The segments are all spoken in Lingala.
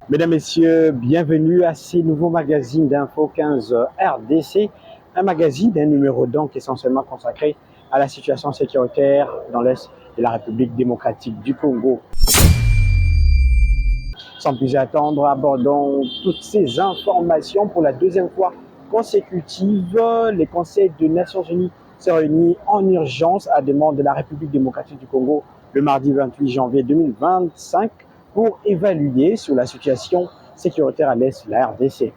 Mesdames, Messieurs, bienvenue à ce nouveau magazine d'Info 15 RDC, un magazine d'un numéro donc essentiellement consacré à la situation sécuritaire dans l'Est de la République démocratique du Congo. Sans plus attendre, abordons toutes ces informations pour la deuxième fois consécutive. Les conseils des Nations Unies se réunissent en urgence à demande de la République démocratique du Congo le mardi 28 janvier 2025 pour évaluer sur la situation sécuritaire à l'Est de la RDC.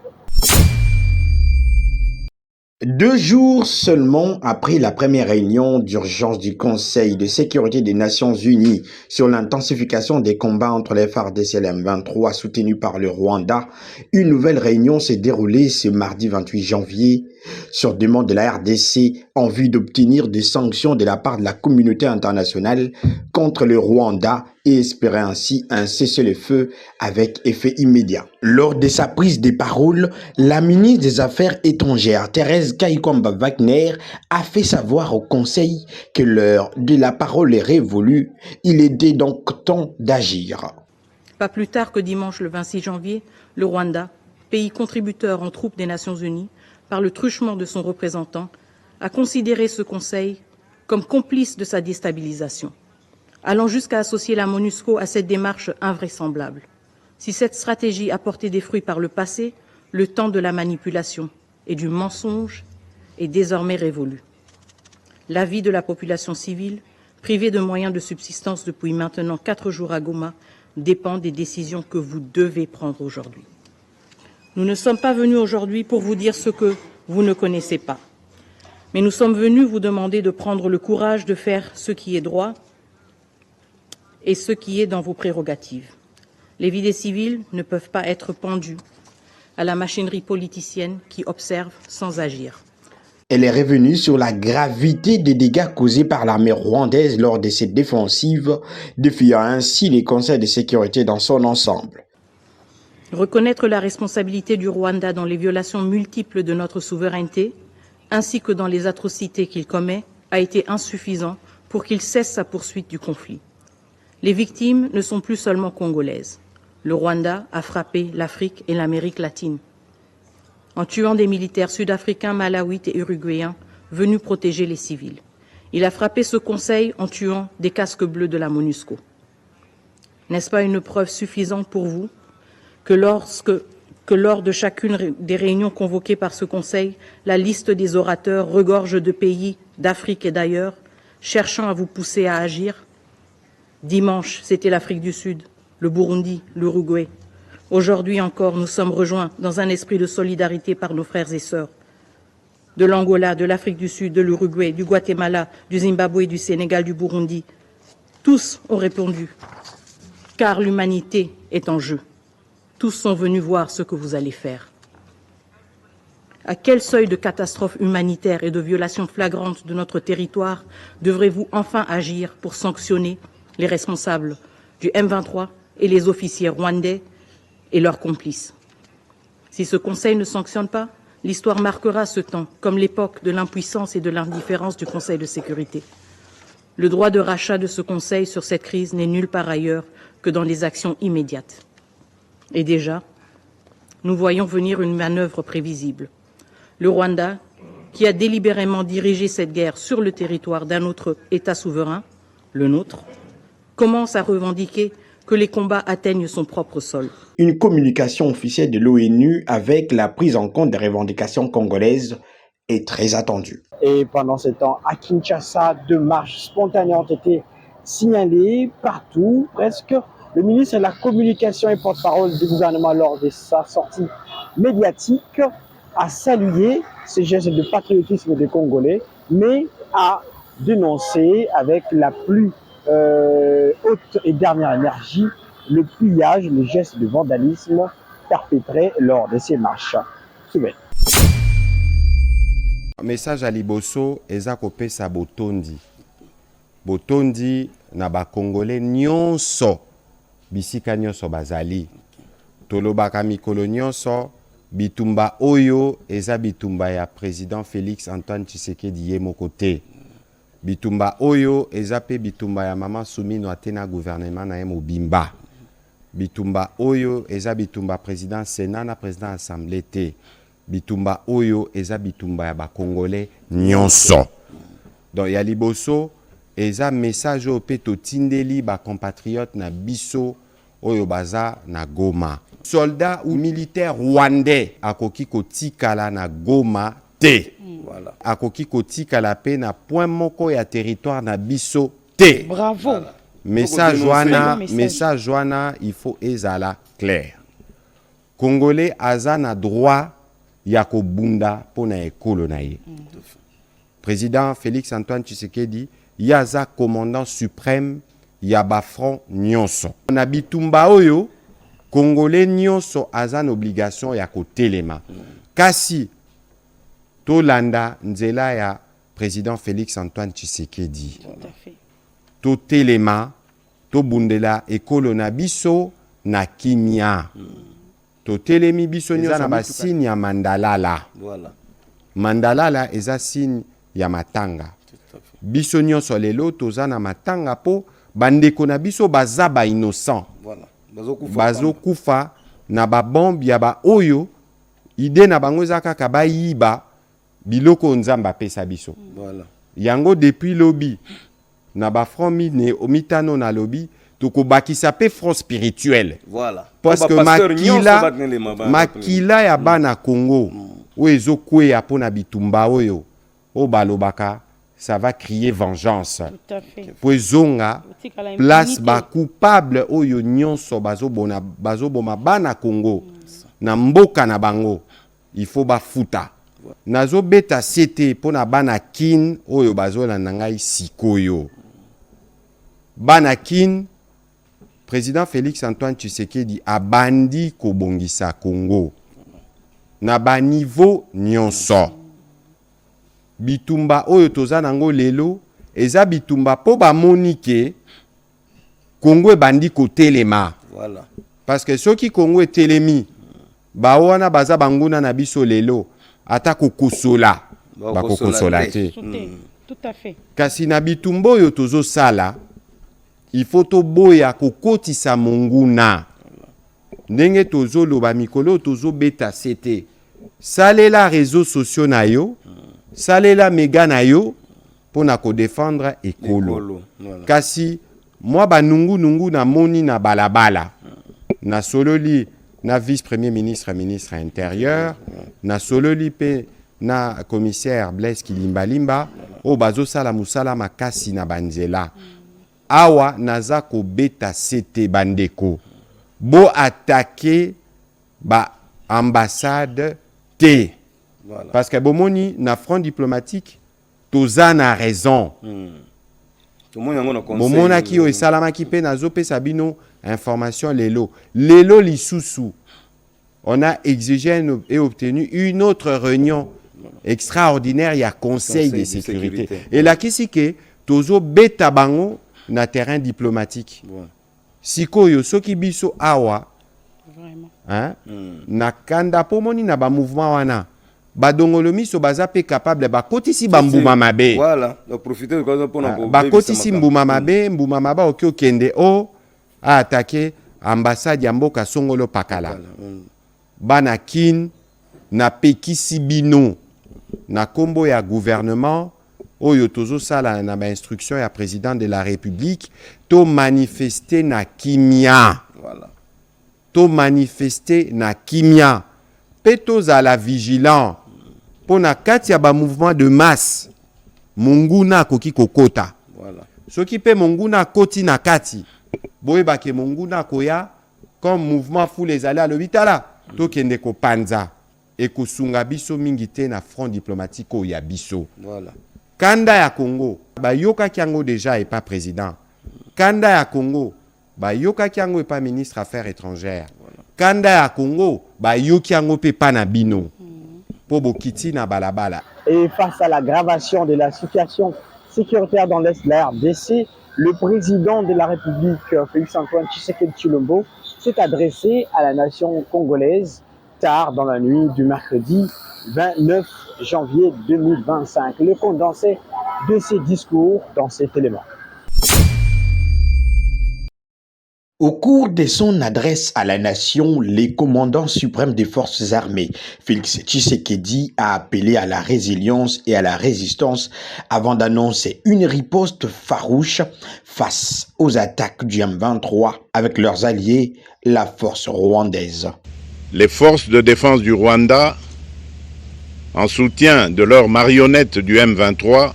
2 jours seulement après la première réunion d'urgence du Conseil de sécurité des Nations Unies sur l'intensification des combats entre les FARDC et l'M23 soutenus par le Rwanda, une nouvelle réunion s'est déroulée ce mardi 28 janvier sur demande de la RDC en vue d'obtenir des sanctions de la part de la communauté internationale contre le Rwanda et espérer ainsi un cessez-le-feu avec effet immédiat. Lors de sa prise de parole, la ministre des Affaires étrangères, Thérèse Kaikwamba Wagner, a fait savoir au Conseil que l'heure de la parole est révolue. Il était donc temps d'agir. Pas plus tard que dimanche le 26 janvier, le Rwanda, pays contributeur en troupes des Nations Unies, par le truchement de son représentant, a considéré ce Conseil comme complice de sa déstabilisation, allant jusqu'à associer la MONUSCO à cette démarche invraisemblable. Si cette stratégie a porté des fruits par le passé, le temps de la manipulation et du mensonge est désormais révolu. La vie de la population civile, privée de moyens de subsistance depuis maintenant 4 jours à Goma, dépend des décisions que vous devez prendre aujourd'hui. Nous ne sommes pas venus aujourd'hui pour vous dire ce que vous ne connaissez pas, mais nous sommes venus vous demander de prendre le courage de faire ce qui est droit et ce qui est dans vos prérogatives. Les vies des civils ne peuvent pas être pendues à la machinerie politicienne qui observe sans agir. Elle est revenue sur la gravité des dégâts causés par l'armée rwandaise lors de cette défensive, défiant ainsi les conseils de sécurité dans son ensemble. Reconnaître la responsabilité du Rwanda dans les violations multiples de notre souveraineté, ainsi que dans les atrocités qu'il commet, a été insuffisant pour qu'il cesse sa poursuite du conflit. Les victimes ne sont plus seulement congolaises. Le Rwanda a frappé l'Afrique et l'Amérique latine, en tuant des militaires sud-africains, malawites et uruguayens venus protéger les civils. Il a frappé ce conseil en tuant des casques bleus de la MONUSCO. N'est-ce pas une preuve suffisante pour vous que lors de chacune des réunions convoquées par ce Conseil, la liste des orateurs regorge de pays d'Afrique et d'ailleurs, cherchant à vous pousser à agir? Dimanche, c'était l'Afrique du Sud, le Burundi, l'Uruguay. Aujourd'hui encore, nous sommes rejoints dans un esprit de solidarité par nos frères et sœurs de l'Angola, de l'Afrique du Sud, de l'Uruguay, du Guatemala, du Zimbabwe, du Sénégal, du Burundi. Tous ont répondu, car l'humanité est en jeu. Tous sont venus voir ce que vous allez faire. À quel seuil de catastrophe humanitaire et de violation flagrante de notre territoire devrez-vous enfin agir pour sanctionner les responsables du M23 et les officiers rwandais et leurs complices? Si ce Conseil ne sanctionne pas, l'histoire marquera ce temps comme l'époque de l'impuissance et de l'indifférence du Conseil de sécurité. Le droit de rachat de ce Conseil sur cette crise n'est nulle part ailleurs que dans les actions immédiates. Et déjà, nous voyons venir une manœuvre prévisible. Le Rwanda, qui a délibérément dirigé cette guerre sur le territoire d'un autre État souverain, le nôtre, commence à revendiquer que les combats atteignent son propre sol. Une communication officielle de l'ONU avec la prise en compte des revendications congolaises est très attendue. Et pendant ce temps, à Kinshasa, 2 marches spontanées ont été signalées partout, presque. Le ministre de la Communication et porte-parole du gouvernement lors de sa sortie médiatique a salué ces gestes de patriotisme des Congolais, mais a dénoncé avec la plus haute et dernière énergie le pillage, les gestes de vandalisme perpétrés lors de ces marches. Souvent. Message à liboso eza kopesa botondi. Botondi na ba Congolais nyonso bisika nyonso bazali. Tolobaka mikolo nyonso bitumba oyo eza bitumba ya président Félix Antoine Tshisekedi ye moko te. Bitumba oyo eza pe bitumba ya mama Soumino Atena gouvernement na ye mobimba. bitumba oyo eza bitumba président Sénat na président Assemblée te. Bitumba oyo eza bitumba ya ba Congolais nyonso. Donc ya liboso eza message au peto tindeli ba compatriotes na biso oyo baza na Goma. Soldat ou militaire rwandais akoki kotikala na Goma te. Voilà. Akoki kotikala pe na point moko ya territoire na biso te. Bravo. Voilà. Message wana il faut ezala clair. Congolais aza na droit ya kobunda pona ekolo na ye. Président Félix Antoine Tshisekedi yaza commandant suprême ya ba front nyonso. Na bitumba oyo Congolais nyonso aza na obligation ya kotelema. Kasi tolanda nzela ya président Félix Antoine Tshisekedi. Tout à fait. To telema, to bundela ekolo na biso na kimia. To telemi biso nyonso na basini ya mandalala. Voilà. Mandalala eza signe ya matanga. Biso nyonso lelo toza na matanga po bandeko na biso baza ba innocent. Voilà. Bazo kufa na ba bombe ya ba oyo ide na bango eza kaka bayiba biloko nzamba pesa biso. Voilà. Yango depuis lobby na ba front mine omitano na lobby toko bakisa pe front spirituel. Voilà. Parce que makila ya bana Congo o ezokwe ya pona bitumba oyo o balobaka ça va crier vengeance. Tout à fait. Poezonga place ba coupable oyo nyonso bazoboma bana Congo na mboka na bango il faut ba futa. Nazo beta sete pona bana kin oyo bazolanda ngai sikoyo. Bana kin président Félix Antoine Tshisekedi abandi kobongisa Congo na ba niveau nyonso. Bitumba oyo toza nango lelo eza bitumba po ba monike Congo ebandi kotelema. Voilà. Parce que soki Congo etelemi ba wana baza banguna na biso lelo ata kokosola ba kokosola te. Tout à fait. Kasi na bitumba oyo tozo sala il faut to boya kokotisa monguna. Ndenge tozo loba mikolo tozo beta sete. Salela réseaux sociaux na yo. Salela méga na yo pona ko défendre ekolo. Voilà. Kasi moi ba nungu na moni na balabala. Na sololi na vice-premier ministre ministre intérieur, na sololi pe na commissaire Blaise Kilimbalimba o bazo sala musala makasi na banzela. Awa naza ko beta sete bandeko. Bo attaquer ba ambassade te. Voilà. Parce que bomoni na front diplomatique toza na raison. Momona ki o esalama ki pe nazo pe sabino information lelo. Lelo lisusu. On a exigé et obtenu une autre réunion extraordinaire il y a conseil de sécurité. Et là kisi ke tozo beta bango na terrain diplomatique. Voilà. Sikoyo soki biso awa Vraiment. hein na kanda pomoni na ba mouvement wana badongolo miso baza pe capable ba kotisi ba mbuma mabe. Voilà, donc profiter de quoi pour nous ba kotisi mbuma mabe oki okende o a attaquer ambassade ya mboka songolo pakala. Bana kin na pekisi bino na kombo ya gouvernement oyo tozo sala na ba instruction ya président de la République to manifester na kimia. Voilà. To manifester na kimia. Petos à la vigilant pour na kati ya ba mouvement de masse munguna koki kokota. Voilà. Soki pe munguna koti na kati boye ba ke munguna koya comme mouvement fou les aller à l'hôpital to kende ko panza et ko sunga biso mingi te na front diplomatique o ya biso. Voilà. Kanda ya Congo ba yoka kiango déjà et pas président. Kanda ya Congo ba yoka kiango et pas ministre affaires étrangères. Kanda ya Congo ba yoki yango pe pa na bino. Po bokiti na balabala. Et face à l'aggravation de la situation sécuritaire dans l'Est de la RDC, le président de la République, Félix Antoine Tshisekedi Tshilombo, s'est adressé à la nation congolaise tard dans la nuit du mercredi 29 janvier 2025. Le condensé de ses discours dans cet élément. Au cours de son adresse à la nation, le commandant suprême des forces armées, Félix Tshisekedi, a appelé à la résilience et à la résistance avant d'annoncer une riposte farouche face aux attaques du M23 avec leurs alliés, la force rwandaise. Les forces de défense du Rwanda, en soutien de leurs marionnettes du M23,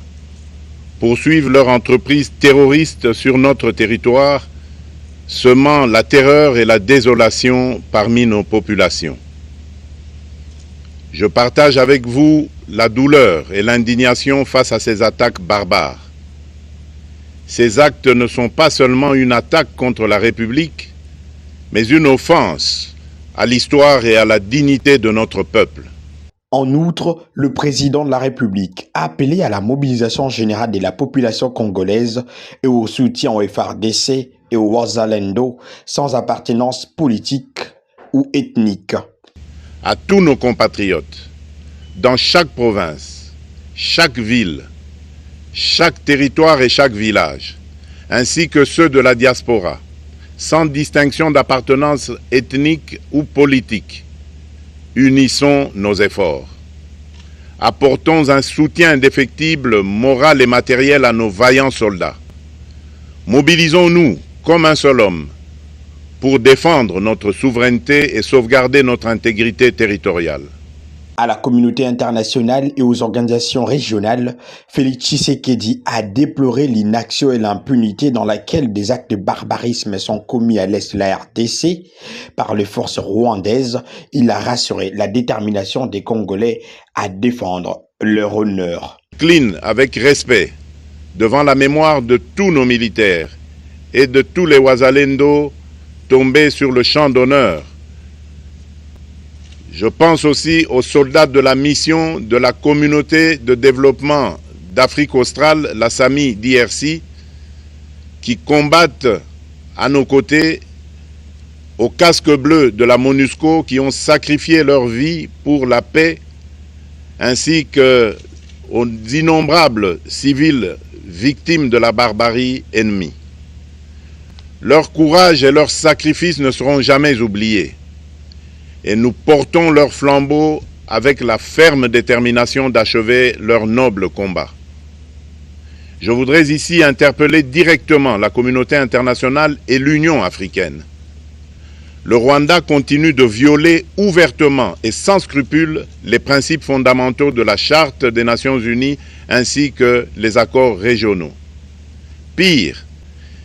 poursuivent leur entreprise terroriste sur notre territoire, semant la terreur et la désolation parmi nos populations. Je partage avec vous la douleur et l'indignation face à ces attaques barbares. Ces actes ne sont pas seulement une attaque contre la République, mais une offense à l'histoire et à la dignité de notre peuple. En outre, le président de la République a appelé à la mobilisation générale de la population congolaise et au soutien au FARDC et au Wazalendo sans appartenance politique ou ethnique. À tous nos compatriotes, dans chaque province, chaque ville, chaque territoire et chaque village, ainsi que ceux de la diaspora, sans distinction d'appartenance ethnique ou politique, unissons nos efforts. Apportons un soutien indéfectible, moral et matériel à nos vaillants soldats. Mobilisons-nous comme un seul homme pour défendre notre souveraineté et sauvegarder notre intégrité territoriale. À la communauté internationale et aux organisations régionales, Félix Tshisekedi a déploré l'inaction et l'impunité dans laquelle des actes de barbarisme sont commis à l'est de la RDC par les forces rwandaises. Il a rassuré la détermination des Congolais à défendre leur honneur. J'incline avec respect devant la mémoire de tous nos militaires et de tous les Wazalendo tombés sur le champ d'honneur. Je pense aussi aux soldats de la mission de la communauté de développement d'Afrique australe, la SAMI d'IRC, qui combattent à nos côtés, aux casques bleus de la MONUSCO, qui ont sacrifié leur vie pour la paix, ainsi qu'aux innombrables civils victimes de la barbarie ennemie. Leur courage et leur sacrifice ne seront jamais oubliés. Et nous portons leur flambeau avec la ferme détermination d'achever leur noble combat. Je voudrais ici interpeller directement la communauté internationale et l'Union africaine. Le Rwanda continue de violer ouvertement et sans scrupule les principes fondamentaux de la Charte des Nations Unies ainsi que les accords régionaux. Pire,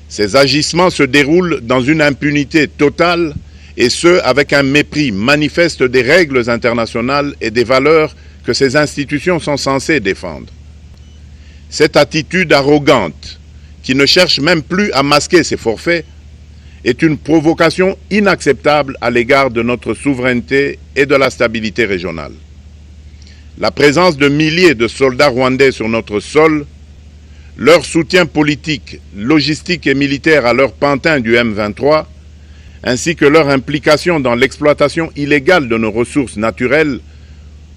ces agissements se déroulent dans une impunité totale et ce, avec un mépris manifeste des règles internationales et des valeurs que ces institutions sont censées défendre. Cette attitude arrogante, qui ne cherche même plus à masquer ses forfaits, est une provocation inacceptable à l'égard de notre souveraineté et de la stabilité régionale. La présence de milliers de soldats rwandais sur notre sol, leur soutien politique, logistique et militaire à leur pantin du M23, ainsi que leur implication dans l'exploitation illégale de nos ressources naturelles,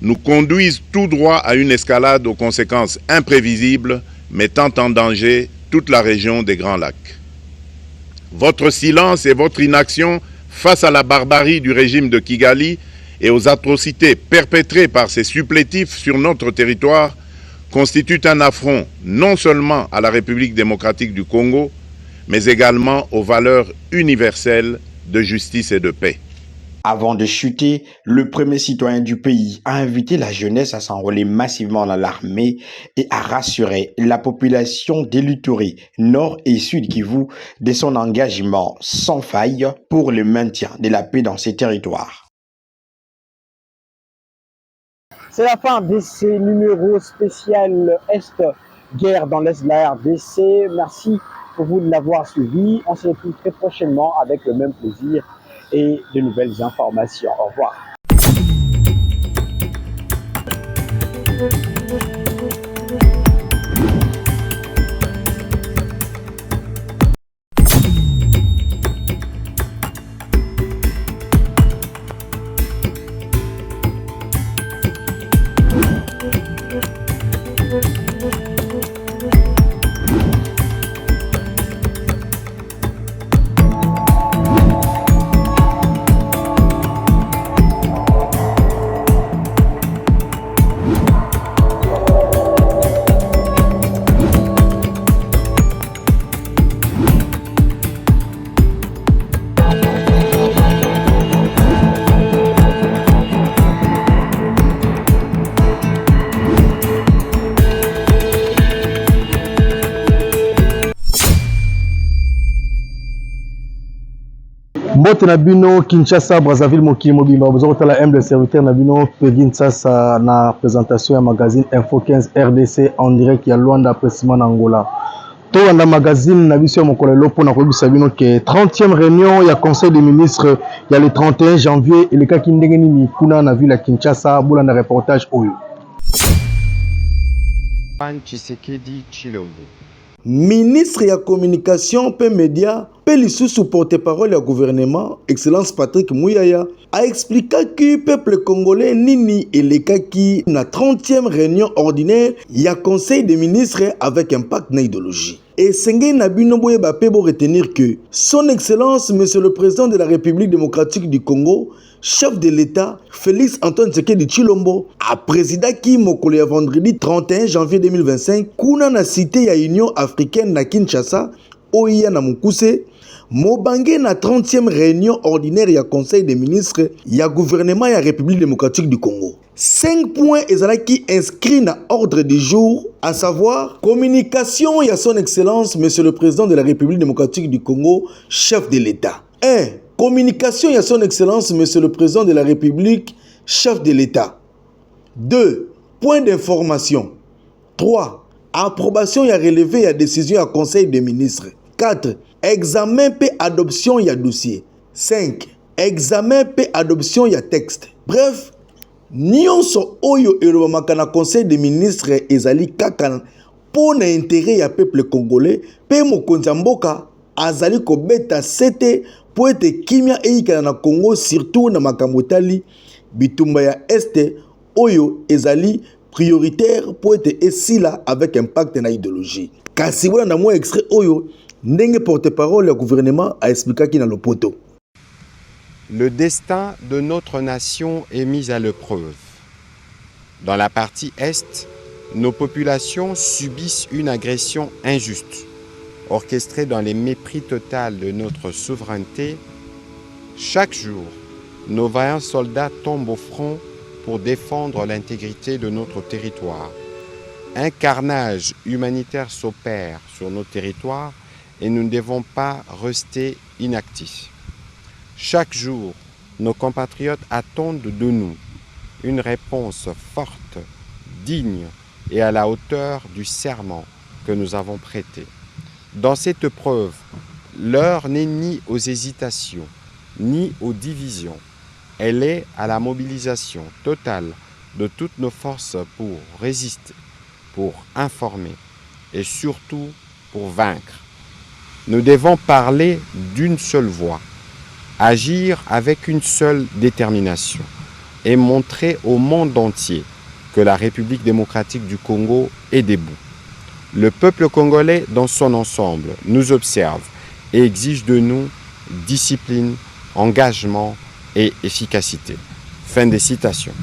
nous conduisent tout droit à une escalade aux conséquences imprévisibles, mettant en danger toute la région des Grands Lacs. Votre silence et votre inaction face à la barbarie du régime de Kigali et aux atrocités perpétrées par ses supplétifs sur notre territoire constituent un affront non seulement à la République démocratique du Congo, mais également aux valeurs universelles de justice et de paix. Avant de chuter, le premier citoyen du pays a invité la jeunesse à s'enrôler massivement dans l'armée et à rassurer la population de l'Ituri, Nord et Sud Kivu de son engagement sans faille pour le maintien de la paix dans ces territoires. C'est la fin de ces numéros spécial Est-Guerre dans l'Est de la RDC. Merci pour vous de l'avoir suivi. On se retrouve très prochainement avec le même plaisir et de nouvelles informations. Au revoir. Mbote Nabino, Kinshasa, Brazzaville, Mokili Mobimba, vous avez la humble serviteur Nabino, Pegin Sasa, na présentation à magazine Info 15 RDC en direct, il y a Luanda, précisément en Angola. Tout dans magazine, Nabisio Mokolelo, pour nous Sabino, que 30e réunion, il y a conseil des ministres, il y a le 31 janvier, et le cas qui n'engeni Kuna, na ville à Kinshasa, boulanda reportage Oyo. Ministre ya communication pe média pe lisusu porte-parole ya gouvernement excellence Patrick Mouyaya a expliqué que peuple congolais nini elekaki na 30e réunion ordinaire ya conseil des ministres avec impact na idéologie. Et Sengé Nabino Boye Bapé pour retenir que son excellence monsieur le président de la République démocratique du Congo, chef de l'État, Félix Antoine Tshisekedi Tshilombo, a présidé qui mokolo ya vendredi 31 janvier 2025 kuna na cité ya Union africaine na Kinshasa, Oya na Mukuse, Mobange na 30e réunion ordinaire ya conseil des ministres ya gouvernement ya République démocratique du Congo. 5 points ezalaki inscrits na ordre du jour, à savoir communication ya son excellence monsieur le président de la République démocratique du Congo, chef de l'État. 1. Communication à son excellence, monsieur le président de la République, chef de l'État. 2. Point d'information. 3. Approbation et relevé à décision à conseil des ministres. 4. Examen et adoption et dossier. 5. Examen et adoption et texte. Bref, nyonso oyo elobamaka na conseil des ministres ezali kaka pour l'intérêt ya peuple congolais, pe mokonzi ya mboka azali kobeta sete pour être kimia eikana na Congo, surtout na makamotali bitumba ya este oyo ezali prioritaire pour être esila avec impact na idéologie. Kasi wala na mo extrait oyo ndenge porte-parole du gouvernement a expliqué qui na lopoto. Le destin de notre nation est mis à l'épreuve. Dans la partie Est, nos populations subissent une agression injuste. Orchestrée dans les mépris total de notre souveraineté, chaque jour, nos vaillants soldats tombent au front pour défendre l'intégrité de notre territoire. Un carnage humanitaire s'opère sur nos territoires et nous ne devons pas rester inactifs. Chaque jour, nos compatriotes attendent de nous une réponse forte, digne et à la hauteur du serment que nous avons prêté. Dans cette preuve, l'heure n'est ni aux hésitations, ni aux divisions. Elle est à la mobilisation totale de toutes nos forces pour résister, pour informer et surtout pour vaincre. Nous devons parler d'une seule voix, agir avec une seule détermination et montrer au monde entier que la République démocratique du Congo est debout. Le peuple congolais dans son ensemble nous observe et exige de nous discipline, engagement et efficacité. Fin des citations.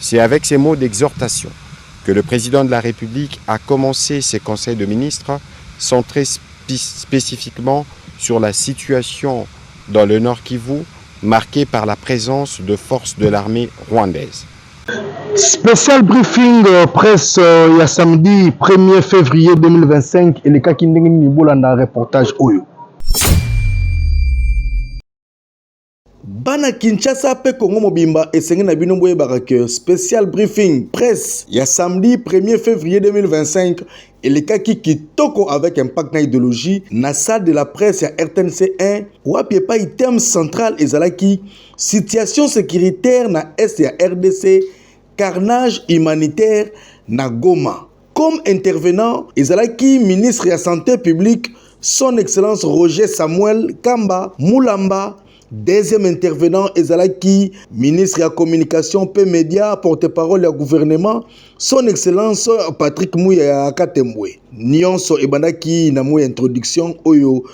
C'est avec ces mots d'exhortation que le président de la République a commencé ses conseils de ministres centrés spécifiquement sur la situation dans le Nord Kivu, marquée par la présence de forces de l'armée rwandaise. Spécial briefing presse il y a samedi 1er février 2025 et les cas qui n'ont pas dans le reportage Oyo. Bana Kinshasa pe Congo Mobimba et Sengé Nabino Boye Barake spécial briefing presse il y a samedi 1er février 2025 et les cas qui toko avec impact na idéologie na salle de la presse à RTNC1 wapi pa item central ezalaki situation sécuritaire na est ya RDC carnage humanitaire na Goma. Comme intervenant ezalaki ministre de la santé publique son excellence Roger Samuel Kamba Moulamba. Deuxième intervenant, ezalaki ministre de la communication pe média, porte-parole du gouvernement, son excellence Patrick Mouyaya Katembwe. Nyonso ebandaki na mo introduction oyo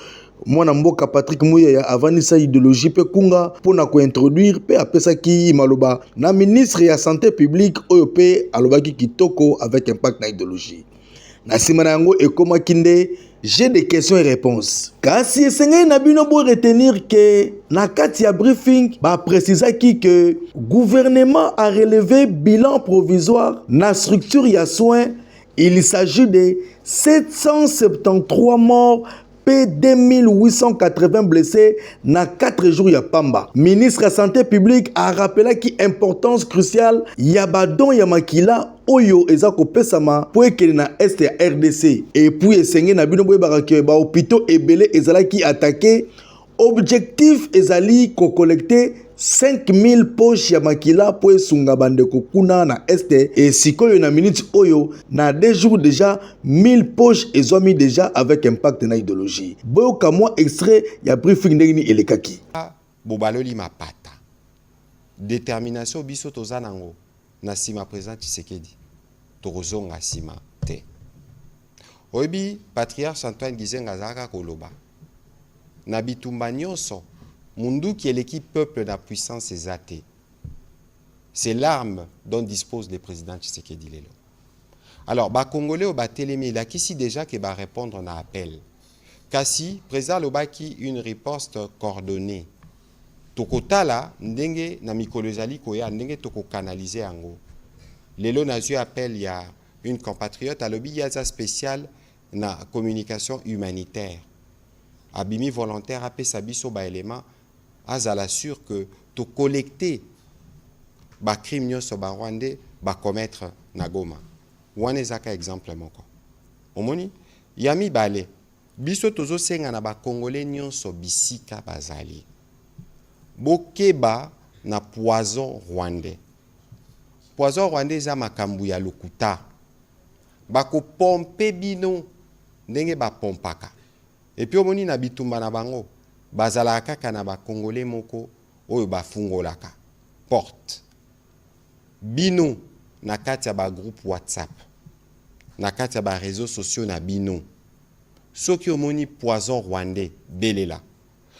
mwana mboka Patrick Mouyaya avanisa idéologie pe kunga pona ko introduire pe apesaki maloba na ministre de la santé publique oyo pe alobaki kitoko avec impact na idéologie. Na simana yango ekoma kinde. J'ai des questions et réponses. Kasi esengeli na bino bo retenir que na kati ya briefing ba précisa que gouvernement a relevé bilan provisoire na structure ya soins. Il s'agit de 773 morts pe 2880 blessés na 4 jours ya pamba. Ministre de la Santé publique a rappelé qui importance cruciale ya badon ya makila oyo eza kopesama po ekele na est ya RDC. Et puis esenge na bino boye barake ba hôpitaux ebele ezalaki attaqué. Objectif ezali ko collecter 5000 poches ya makila po esunga bandeko kuna na este et sikoyo na minute oyo na 2 jours déjà 1000 poches ezomi déjà avec impact na idéologie. Boyoka moi extrait ya briefing ndeni elekaki. Bobaloli mapata. Détermination biso tozanango na sima président Tshisekedi. Torozonga sima te. Oyebi patriarche Antoine Gizenga zaka koloba. Na bitumba nyonso mundu qui est l'équipe peuple na puissance ezate. C'est l'arme dont dispose le président Tshisekedi lelo. Alors ba congolais au ba télémé là qui si déjà que ba répondre na appel. Kasi président lobaki une riposte coordonnée. Tokota la ndenge na mikolo ezali koya ndenge toko canaliser yango. Lelo na eu appel ya une compatriote à lobby yaza spécial na communication humanitaire. Abimi volontaire apé sabiso ba élément azala sûr que to collecter ba crime nyonso ba rwandais ba commettre na Goma. Wane zaka exemple moko. Omoni yami bale biso tozo senga na ba congolais nyonso bisika bazali. Bokeba na poison rwandais. Poison rwandais za makambu ya lokuta. Bako pompe bino ndenge ba pompaka. Et puis omoni na bitumba na bango bazala kaka na ba congolais moko oyo bafungolaka porte bino na kati ya ba groupe WhatsApp na kati ya ba réseaux sociaux na bino soki omoni poison rwandais belela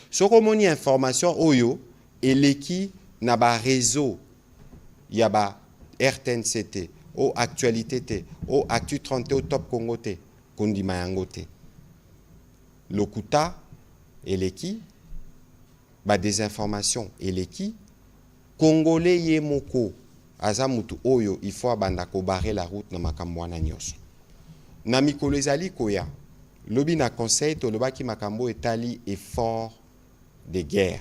soki omoni information oyo eleki na ba réseau ya ba RTNCT o actualité te o actu 30 au top Congo te kondima yango te lokuta eleki ba désinformation eleki congolais ye moko azamutu oyo il faut abanda ko barrer la route na makambo wana nyonso na mikolo ezali koya lobi na conseil to lobaki makambo etali effort de guerre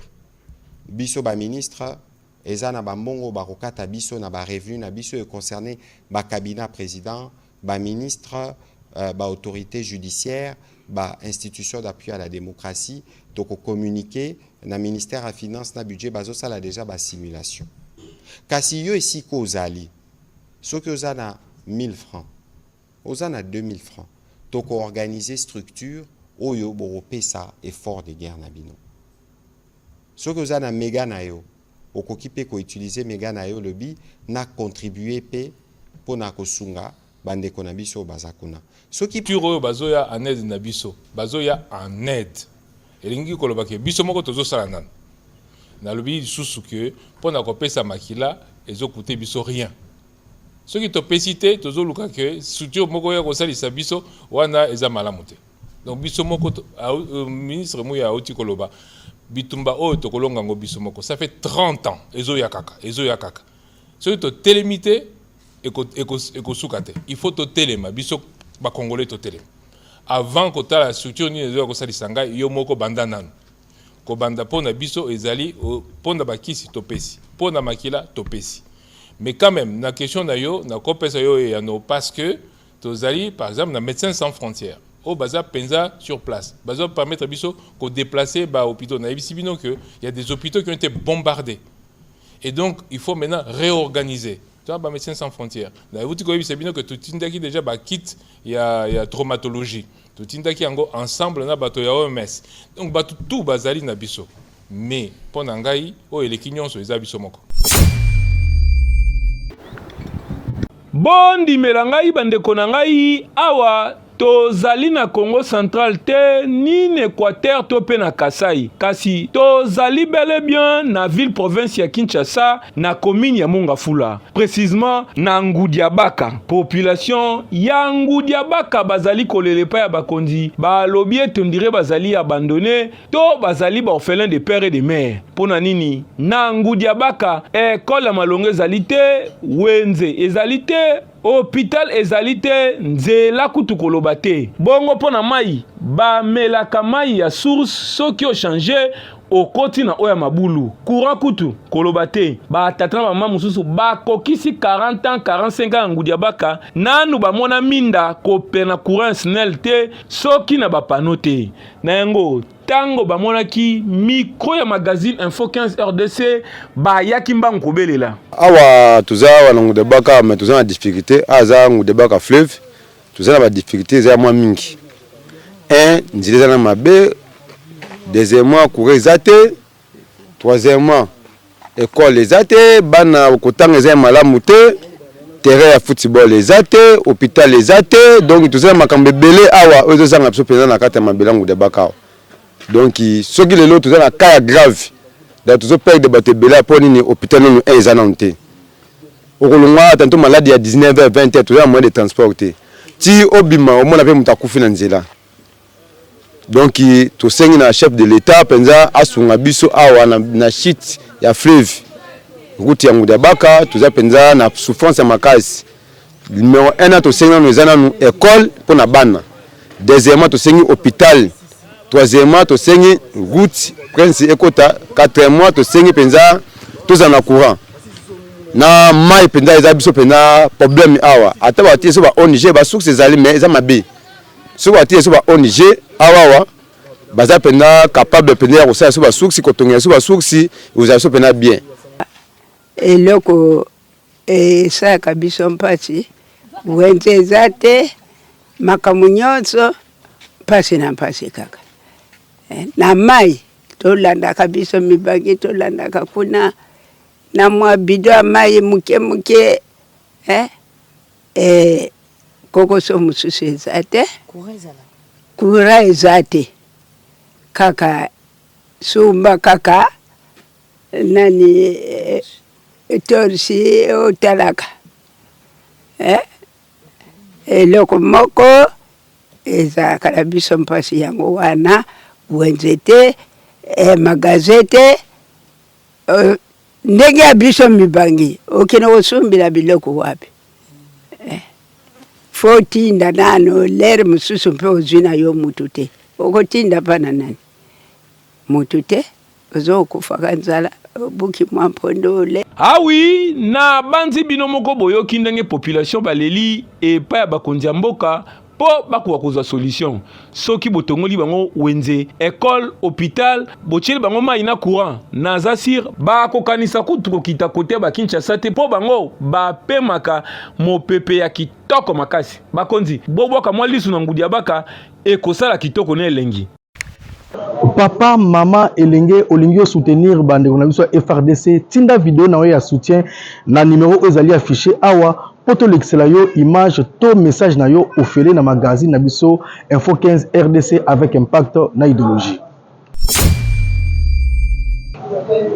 biso ba ministre eza na ba mbongo ba kokata biso na ba revenu na biso e concerné ba cabinet président ba ministre ba autorité judiciaire ba institution d'appui à la démocratie donc communiquer na ministère à finance na budget bazo sala déjà ba simulation kasi yo esiko ozali soki oza na 1000 francs oza na 2000 francs toko organiser structure oyo boropesa effort de guerre na bino soki oza na méga na yo okoki pe ko utiliser méga na yo lobi na contribuer pe pona kosunga bandeko na biso bazakuna soki turo bazoya en aide na biso bazoya en aide elingi koloba ke biso moko tozo sala nan na lobi susu ke pona kopesa makila ezokute biso rien soki to pesite tozo luka ke structure moko ya kosalisa biso wana eza malamu te donc biso moko ministre muya oti koloba bitumba oyo tokolonga ngo biso moko ça fait 30 ans ezoya kaka soki to telemite ekosukate il faut to telema biso ba congolais to telema avant que la structure ni ezo ko salisa ngai yo moko banda nanu ko banda pona biso ezali pona bakisi to pesi pona makila to pesi mais quand même na question na yo na ko pesa yo ya no parce que tozali par exemple na médecins sans frontières au baza penza sur place baza permettre biso ko déplacer ba hôpitaux na ibisibino que il y a des hôpitaux qui ont été bombardés et donc il faut maintenant réorganiser. Tu vois, Médecins sans frontières. Vous savez que tout le monde déjà quitte il y a traumatologie. Tout le monde ensemble na bato ya OMS. Donc bato tout bazali na biso. Mais pour nangai o elekinyon so ezabiso moko. Bondi melangai bandeko nangai awa tozali na Congo central te ni na Équateur to pe na Kasai kasi tozali bel et bien na ville province ya Kinshasa na commune ya Mongafula précisément na Ngudiabaka population ya Ngudiabaka bazali kolelepa ya bakonzi balobi etondire bazali abandonné to bazali ba orphelin de père et de mère pona nini na Ngudiabaka école ya malongo ezali te wenze ezali te hôpital ezali te nzela kutu koloba te. Bongo pona mai ba melaka mai ya source soki o changer okoti na oya mabulu. Courant kutu koloba te. Ba tata na mama mususu ba kokisi 40 ans 45 ans ngudia baka nanu ba mona minda kopena courant snel te soki na ba panote. Na yango tango ba mona ki micro ya magazine Info 15 RDC ba yaki mbangu kobelela. Awa tuza wana ngudia baka mais tuza na difficulté aza ngudia baka fleuve tuza na ba difficulté za mwa mingi. Nzileza na mabe. Deuxièmement, courant zate. Troisièmement, école zate. Bana okotanga za malamu te. Terrain ya football zate. Hôpital zate. Donc tout ça makambe belé awa ozo zanga biso pena na kata mabelangu de bakao. Donc soki lelo tout ça na cas grave. Da tout ça perdre baté belé pour ni hôpital no ezana nte. Okolonga tanto malade ya 19h 20h tout ça moyen de transporter. Ti obima au mona pe mutakufi na nzela. Donc to sengi na chef de l'état penza asunga biso awa na shit ya fleuve route ya Ngudabaka tuza penza na souffrance ya makasi. Numéro 1 to sengi na ezana nu école pour na bana. Deuxièmement to sengi hôpital. Troisièmement to sengi route prince ekota. Quatrièmement to sengi penza toza na courant. Na mai penza eza biso penza problème awa. Ata ba tie so ba ONG ba source ezali mais eza mabe. So ba tie so ba ONG awawa baza pena capable pena ko sa so ba source ko tonga so ba source uza so pena bien eloko sa kabiso mpasi wenze zate makamunyonso pasi na pasi kaka na mai tolanda kabiso mibangi tolanda kakuna na mwa bido mai muke koko so mususu zate kura zate kaka sumba kaka nani torsi otalaka eloko moko eza kala biso mpasi yango wana wenzete magazete ndenge ya biso mibangi okina kosumbila biloko wapi fotinda nano lere mususu mpe ozwina yo mutu te okotinda pana nani mutu te ozokufaka nzala buki mwampondole. Awi na banzi bino moko boyoki ndenge population baleli epai ya bakonzi ya mboka po bakuwa kozwa solution soki botongoli bango wenze école hôpital botieli bango mai na courant naza sir bakokanisa kutu kokita kote ba Kinshasa te po bango bapemaka mopepe ya kitoko makasi bakonzi bobwaka mwa lisu na Ngudabaka ekosala kitoko na elengi. Papa, maman, elenge olingi soutenir bande on a vu sur FRDC tinda vidéo na ya soutien na numéro ezali affiché awa poto l'excella yo image to message na yo ofele na magazine na biso Info 15 RDC avec impact na idéologie.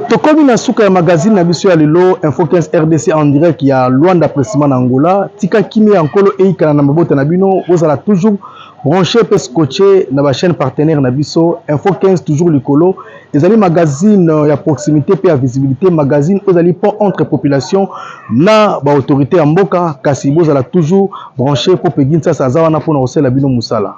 Tokomi na suka ya magazine na biso ya lelo Info 15 RDC en direct ya Luanda Pressima na Angola tika kimi ya nkolo eikana na mabota na bino ozala toujours branché pe scotché na ba chaîne partenaire na biso Info 15 toujours likolo ezali magazine ya proximité pe ya visibilité magazine ozali pont entre population na ba autorité ya mboka kasi bozala toujours branché po peginsa sazawa na pona osela bino musala.